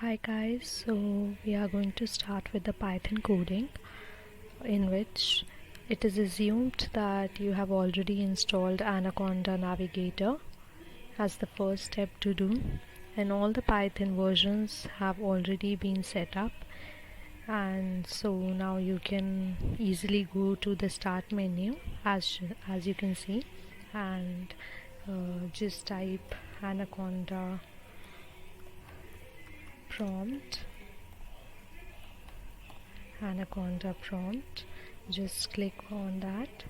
Hi guys, so we are going to start with the Python coding, in which it is assumed that you have already installed Anaconda Navigator as the first step to do, and all the Python versions have already been set up, and so now you can easily go to the start menu as you can see, and just type Anaconda prompt. Just click on that,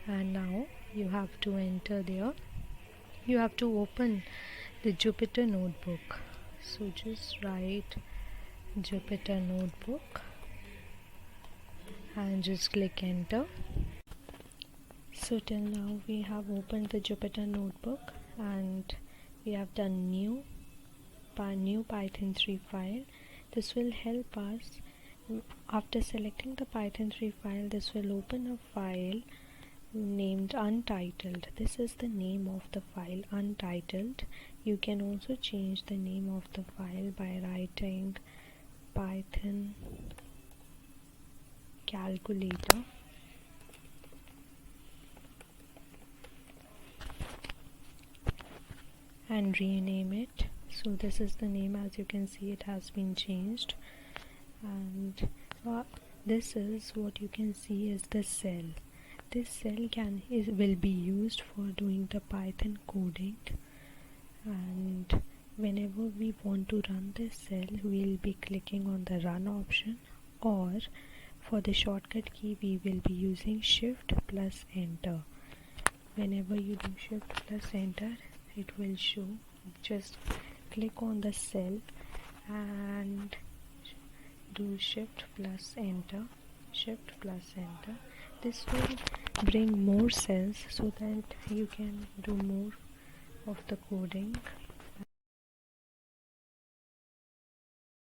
and now you have to enter there. You have to open the Jupyter notebook, so just write Jupyter notebook and just click enter. So till now we have opened the Jupyter notebook and we have done new Python 3 file. This will help us. After selecting the Python 3 file, this will open a file named untitled. This is the name of the file, untitled. You can also change the name of the file by writing Python calculator and rename it. So this is the name. As you can see, it has been changed, and this is what you can see is the cell. This cell will be used for doing the Python coding, and whenever we want to run this cell, we'll be clicking on the run option, or for the shortcut key we will be using shift plus enter. Whenever you do shift plus enter, it will show. Just click on the cell and do shift plus enter. This will bring more cells so that you can do more of the coding.